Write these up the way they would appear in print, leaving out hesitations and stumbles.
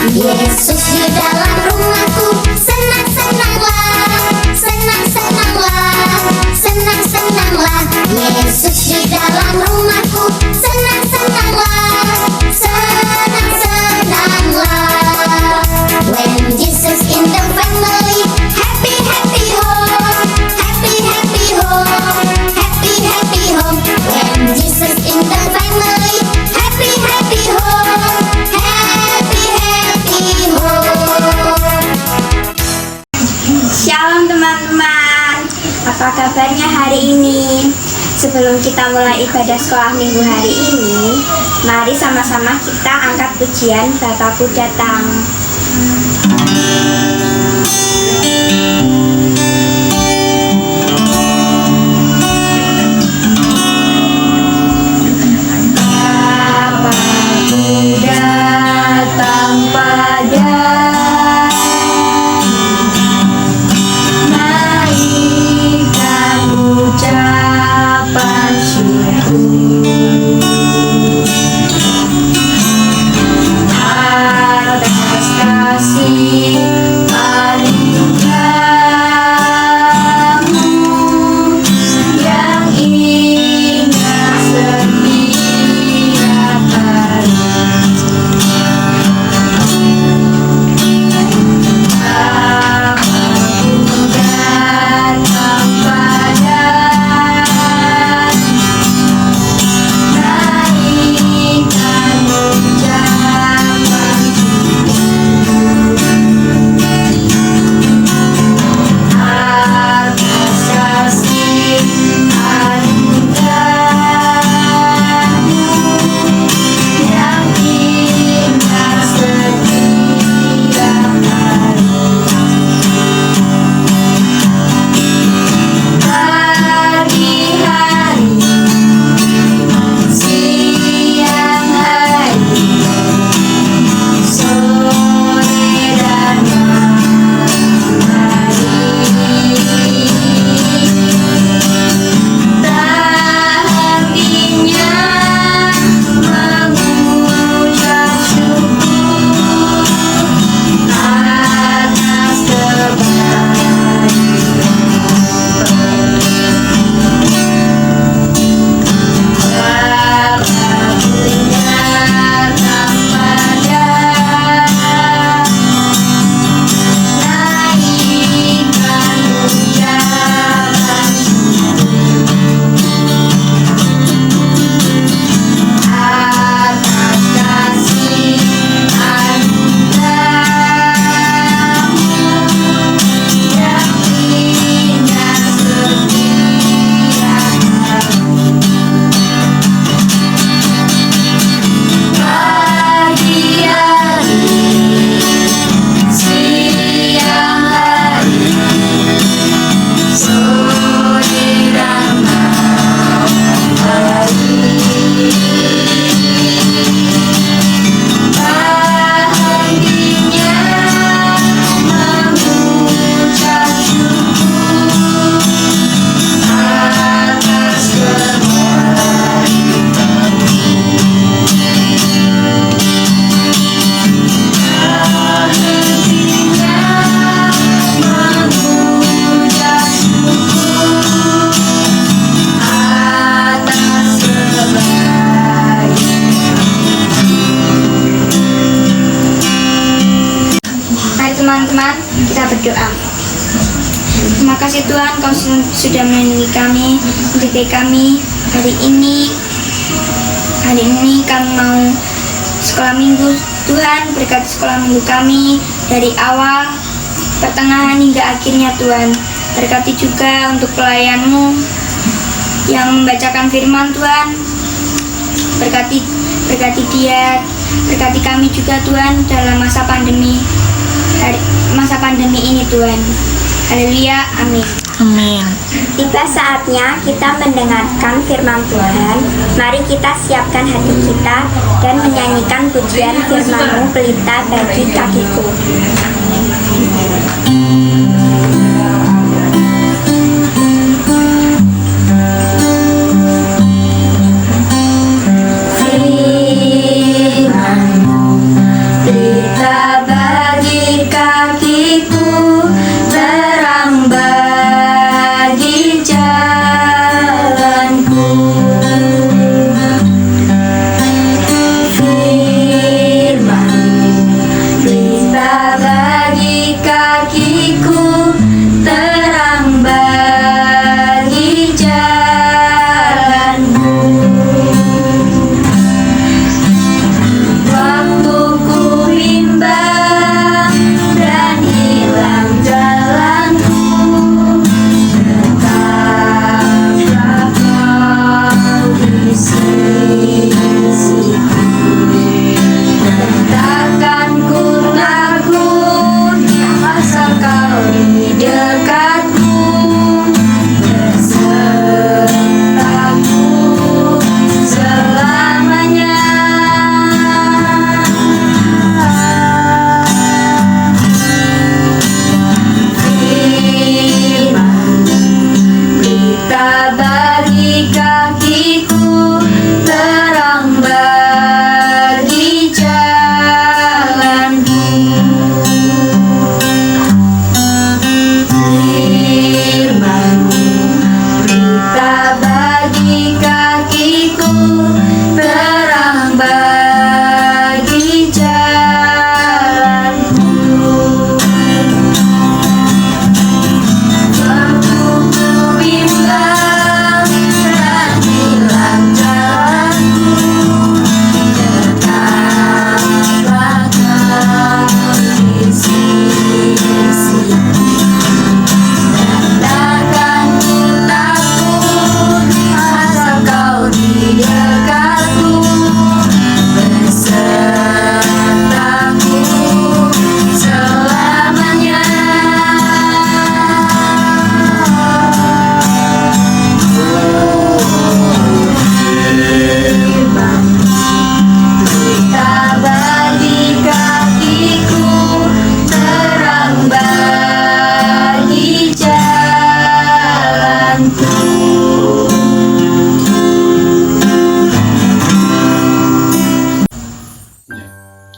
Yesus di dalam rumahku, senang-senanglah, senang-senanglah, senang-senanglah. Yesus di dalam rumahku, senang-senanglah, senang-senanglah. When Jesus in the family, happy, happy home, happy, happy home, happy, happy home. When Jesus in the family, happy, happy home, happy, happy home. Shalom teman-teman, apa kabarnya hari ini? Sebelum kita mulai ibadah sekolah minggu hari ini, mari sama-sama kita angkat pujian Bapakku Datang. Bapakku datang naikkan ucapan syukur atas kasih anugerah-Mu yang indah setiap hari. Teman-teman, kita berdoa. Terima kasih Tuhan, Kau sudah melindungi kami, mendidik kami hari ini. Hari ini kami mau sekolah minggu. Tuhan, berkati sekolah minggu kami dari awal, pertengahan hingga akhirnya Tuhan. Berkati juga untuk pelayan-Mu yang membacakan firman Tuhan. Berkati dia, berkati kami juga Tuhan dalam masa pandemi ini Tuhan. Haleluya, amin. Amin. Tiba saatnya kita mendengarkan firman Tuhan. Mari kita siapkan hati kita dan menyanyikan pujian firman-Mu, pelita bagi kakiku. Firman-Mu, pelita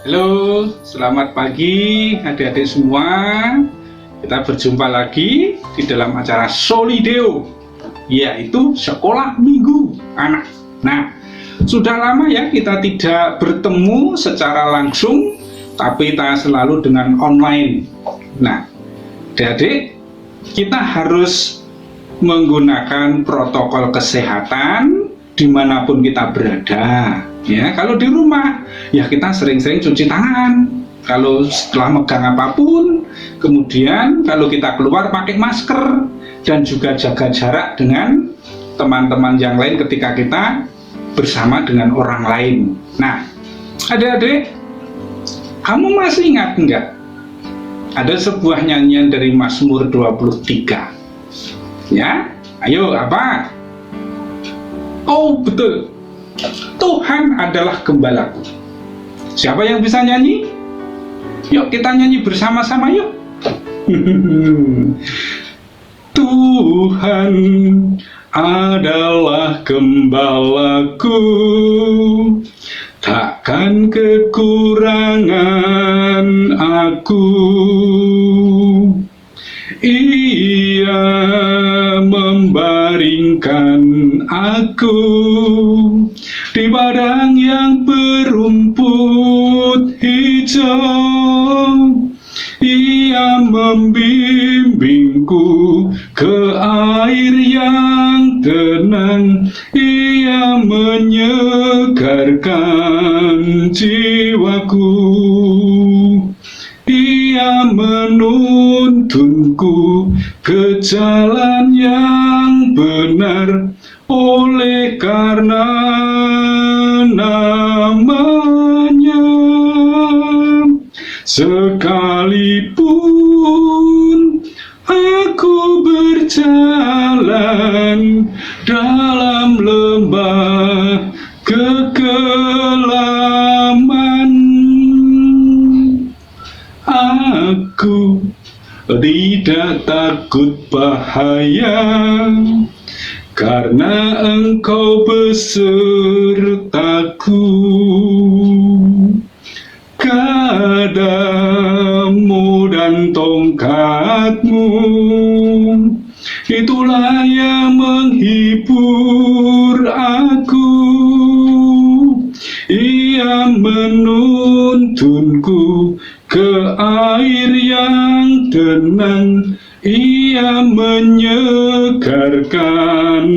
Halo, selamat pagi adik-adik semua. Kita berjumpa lagi di dalam acara Solideo, yaitu Sekolah Minggu Anak. Nah, sudah lama ya kita tidak bertemu secara langsung, tapi kita selalu dengan online. Nah, adik-adik, kita harus menggunakan protokol kesehatan dimanapun kita berada. Ya, kalau di rumah, ya kita sering-sering cuci tangan. Kalau setelah megang apapun, kemudian kalau kita keluar pakai masker dan juga jaga jarak dengan teman-teman yang lain ketika kita bersama dengan orang lain. Nah, adik-adik, kamu masih ingat enggak? Ada sebuah nyanyian dari Mazmur 23. Ya, ayo apa? Oh, betul. Tuhan adalah gembalaku. Siapa yang bisa nyanyi? Yuk kita nyanyi bersama-sama yuk. Tuhan adalah gembalaku, takkan kekurangan aku. Ia membaringkan aku di padang yang berumput hijau. Ia membimbingku ke air yang tenang. Ia menyegarkan jiwaku. Ia menuntunku ke jalan yang benar oleh karena namanya. Sekalipun aku berjalan dalam lembah kekelaman, aku tidak takut bahaya, karena Engkau besertaku. Gadamu dan tongkatmu, itulah yang menghibur aku. Ia menuntunku ke air yang tenang. Ia menyegarkan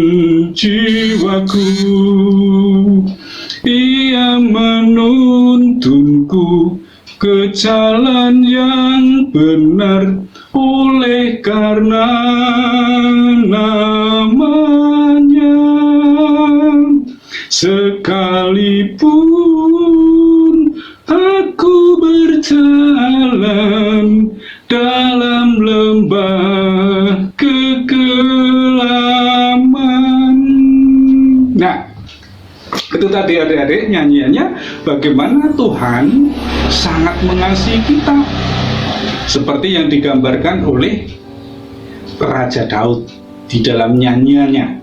jiwaku. Ia menuntunku ke jalan yang benar oleh karena namanya. Sekalipun aku berjalan dalam lembah kekelaman. Nah, itu tadi adik-adik nyanyiannya bagaimana Tuhan sangat mengasihi kita, seperti yang digambarkan oleh Raja Daud di dalam nyanyiannya.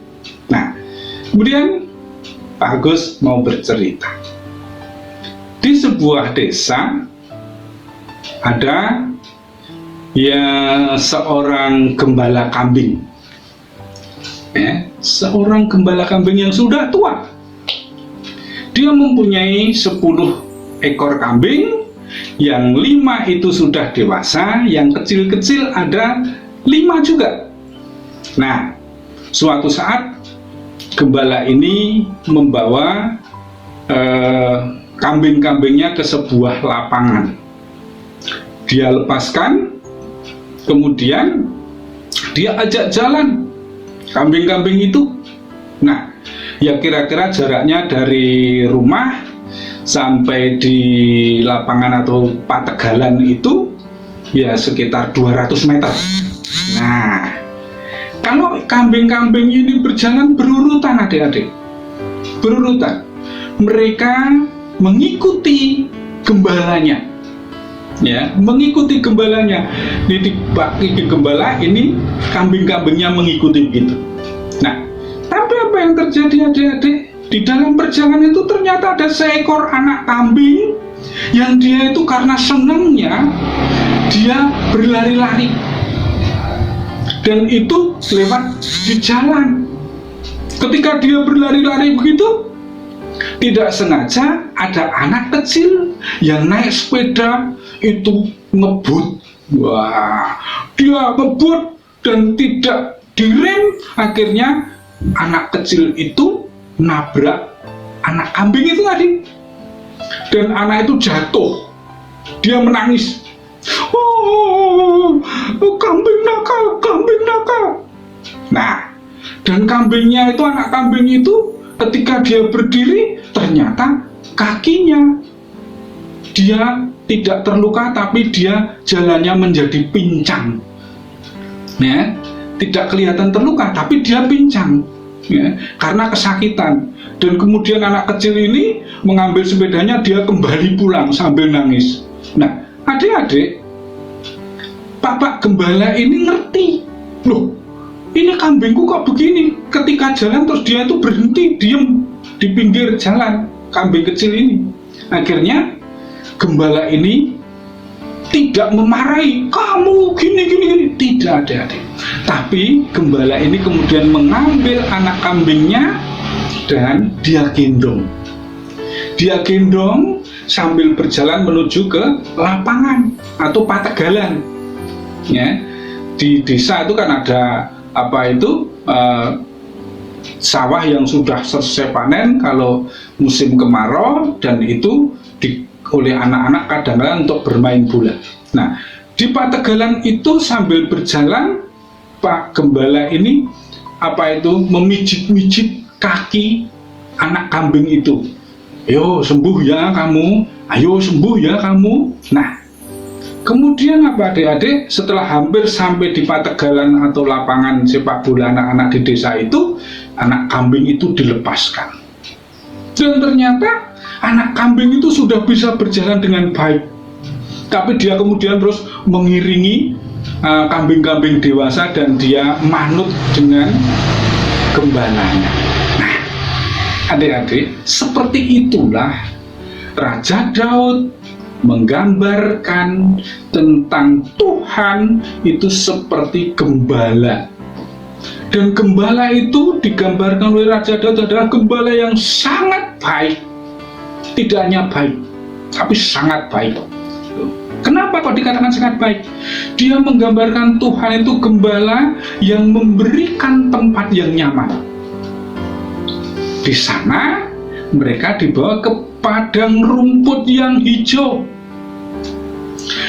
Nah, kemudian Pak Agus mau bercerita. Di sebuah desa ada seorang gembala kambing. Seorang gembala kambing yang sudah tua. Dia mempunyai 10 ekor kambing, yang 5 itu sudah dewasa, yang kecil-kecil ada 5 juga. Nah, suatu saat gembala ini membawa kambing-kambingnya ke sebuah lapangan. Dia lepaskan, kemudian dia ajak jalan kambing-kambing itu. Nah, ya kira-kira jaraknya dari rumah sampai di lapangan atau pategalan itu ya sekitar 200 meter. Nah, kalau kambing-kambing ini berjalan berurutan adik-adik, berurutan, mereka mengikuti gembalanya. Ya, mengikuti gembalanya. Di baki gembala ini kambing-kambingnya mengikuti begitu. Nah, tapi apa yang terjadi adik-adik? Di dalam perjalanan itu ternyata ada seekor anak kambing yang dia itu karena senangnya dia berlari-lari, dan itu lewat di jalan. Ketika dia berlari-lari begitu, tidak sengaja ada anak kecil yang naik sepeda itu ngebut. Wah, dia ngebut dan tidak direm. Akhirnya anak kecil itu nabrak anak kambing itu tadi, dan anak itu jatuh. Dia menangis. Oh, kambing nakal, kambing nakal. Nah, dan kambingnya itu, anak kambing itu, ketika dia berdiri, ternyata kakinya dia tidak terluka, tapi dia jalannya menjadi pincang. Ya, tidak kelihatan terluka, tapi dia pincang, ya, karena kesakitan. Dan kemudian anak kecil ini mengambil sepedanya, dia kembali pulang sambil nangis. Nah, adik-adik, Bapak Gembala ini ngerti, loh, ini kambingku kok begini. Ketika jalan terus dia itu berhenti, diem di pinggir jalan, kambing kecil ini. Akhirnya Gembala ini tidak memarahi, kamu gini. Tidak, adik-adik. Tapi Gembala ini kemudian mengambil anak kambingnya dan dia gendong. Dia gendong sambil berjalan menuju ke lapangan atau pategalan. Ya, di desa itu kan ada sawah yang sudah selesai panen kalau musim kemarau, dan itu oleh anak-anak kadang-kadang untuk bermain bola. Nah, di pategalan itu sambil berjalan, Pak Gembala ini memijit-mijit kaki anak kambing itu. Ayo sembuh ya kamu, ayo sembuh ya kamu. Nah, kemudian adik-adik, setelah hampir sampai di pategalan atau lapangan sepak bola anak-anak di desa itu, anak kambing itu dilepaskan. Dan ternyata anak kambing itu sudah bisa berjalan dengan baik. Tapi dia kemudian terus mengiringi kambing-kambing dewasa, dan dia manut dengan gembalanya. Nah, adik-adik, seperti itulah Raja Daud menggambarkan tentang Tuhan itu seperti gembala. Dan gembala itu digambarkan oleh Raja Daud adalah gembala yang sangat baik. Tidak hanya baik, tapi sangat baik. Kenapa kok dikatakan sangat baik? Dia menggambarkan Tuhan itu gembala yang memberikan tempat yang nyaman. Di sana mereka dibawa ke padang rumput yang hijau.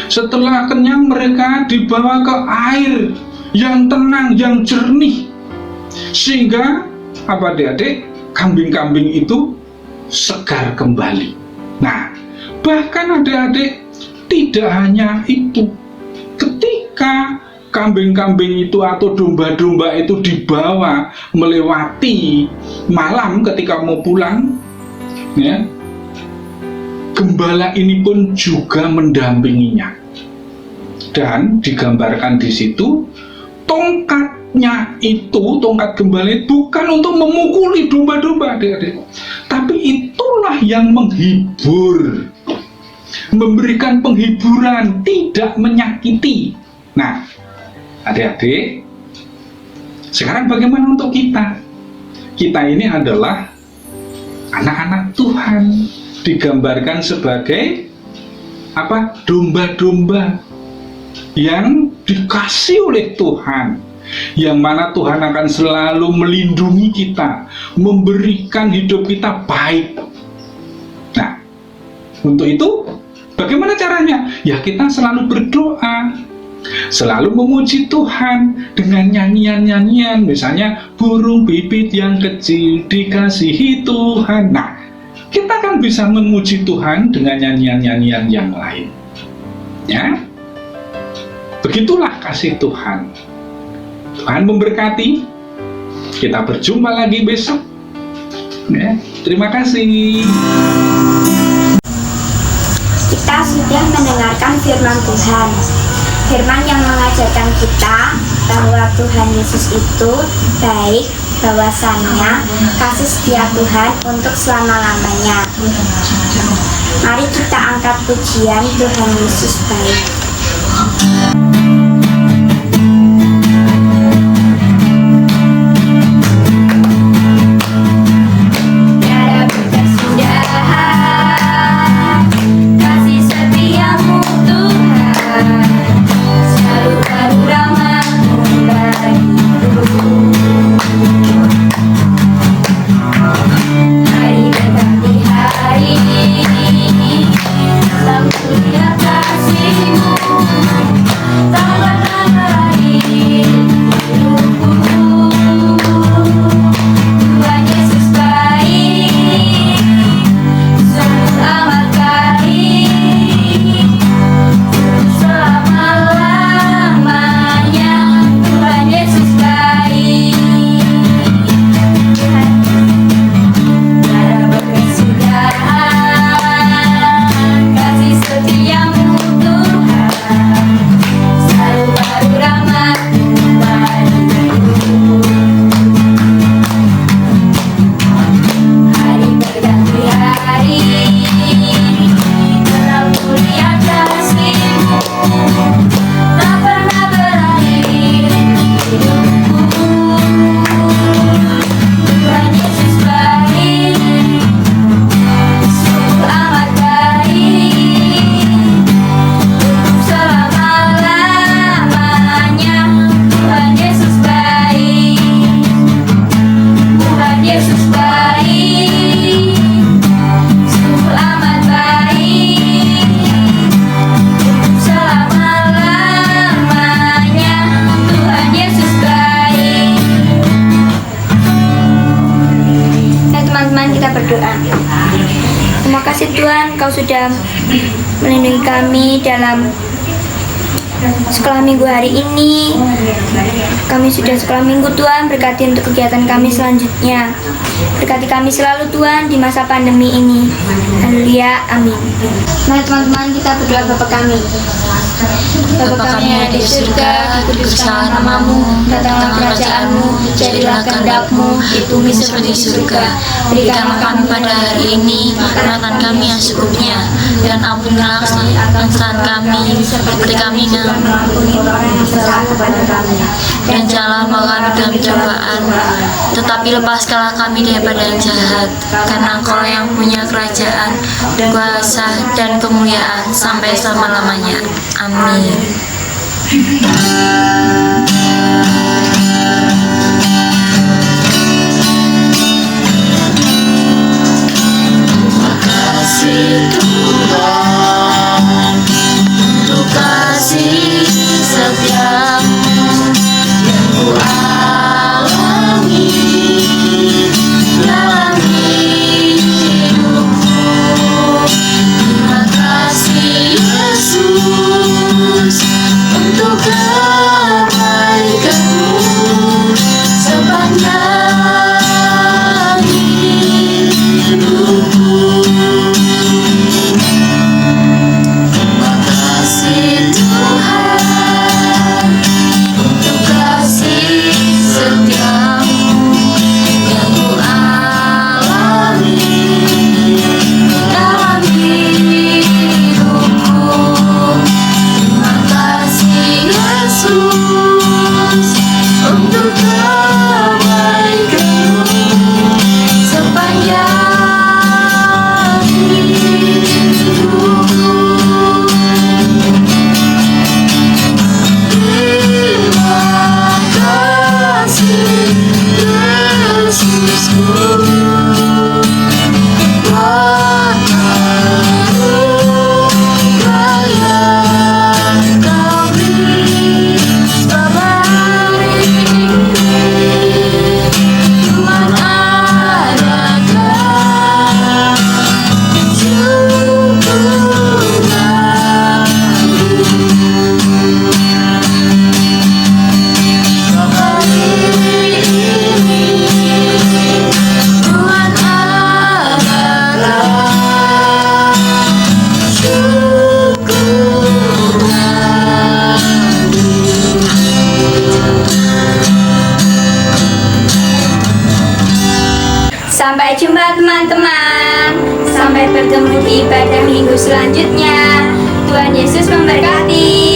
Setelah kenyang, mereka dibawa ke air yang tenang, yang jernih, sehingga adik-adik, kambing-kambing itu segar kembali. Nah, bahkan adik-adik, tidak hanya itu, ketika kambing-kambing itu atau domba-domba itu dibawa melewati malam ketika mau pulang, ya, gembala ini pun juga mendampinginya. Dan digambarkan di situ, tongkatnya itu, tongkat gembala itu bukan untuk memukuli domba-domba, adik-adik, tapi itulah yang menghibur, memberikan penghiburan, tidak menyakiti. Nah, adik-adik, sekarang bagaimana untuk kita? Kita ini adalah anak-anak Tuhan, digambarkan sebagai domba-domba yang dikasih oleh Tuhan, yang mana Tuhan akan selalu melindungi kita, memberikan hidup kita baik. Nah, untuk itu bagaimana caranya? Ya, kita selalu berdoa, selalu memuji Tuhan dengan nyanyian-nyanyian, misalnya burung pipit yang kecil dikasihi Tuhan. Nah, kita kan bisa memuji Tuhan dengan nyanyian-nyanyian yang lain. Ya, begitulah kasih Tuhan. Tuhan memberkati. Kita berjumpa lagi besok. Ya, terima kasih. Kita sudah mendengarkan firman Tuhan. Firman yang mengajarkan kita bahwa Tuhan Yesus itu baik, bahwasannya kasih setia Tuhan untuk selama-lamanya. Mari kita angkat pujian Tuhan Yesus baik. Tiada berkesudahan kasih setiamu Tuhan, selalu baru rahmat-Mu bagiku. Hari berganti hari, dalam lihat kasih-Mu, tak pernah berakhir hidupku. Tuhan Yesus baik, sungguh amat baik, selama-lamanya. Tuhan Yesus baik. Tiada berkesudahan kasih setiamu Tuhan, selalu baru rahmat-Mu bagiku. Hari berganti hari, dalam lihat kasih-Mu, tak pernah berakhir hidupku. Tuhan Yesus baik, sungguh amat baik, selama-lamanya. Tuhan Yesus baik, Tuhan Yesus baik, sungguh amat baik, selama-lamanya. Tuhan Yesus baik. Teman-teman, kita berdoa. Terima kasih Tuhan, Kau sudah melindungi kami dalam sekolah minggu hari ini. Kami sudah sekolah minggu Tuhan, berkati untuk kegiatan kami selanjutnya. Berkati kami selalu Tuhan di masa pandemi ini. Haleluya, amin. Mari teman-teman, kita berdoa Bapa kami. Bapa kami yang ada di surga, dikuduskanlah nama-Mu, datanglah kerajaan-Mu, jadilah kehendak-Mu di bumi seperti di surga. Berikanlah kami pada hari ini makanan kami yang secukupnya, dan ampunilah kesalahan kami seperti kami mengampuni orang yang bersalah kepada kami. Dan janganlah membawa kami dalam cobaan, tetapi lepaskanlah kami daripada yang jahat, karena Engkau yang punya kerajaan, kuasa, dan kemuliaan sampai selama-lamanya. Amin. Kasih Tuhan, untuk kasih setiamu yang ku alami dalam hidupku. Terima kasih Yesus untuk kebaikan-Mu sepanjang hidupku. selanjutnya. Tuhan Yesus memberkati.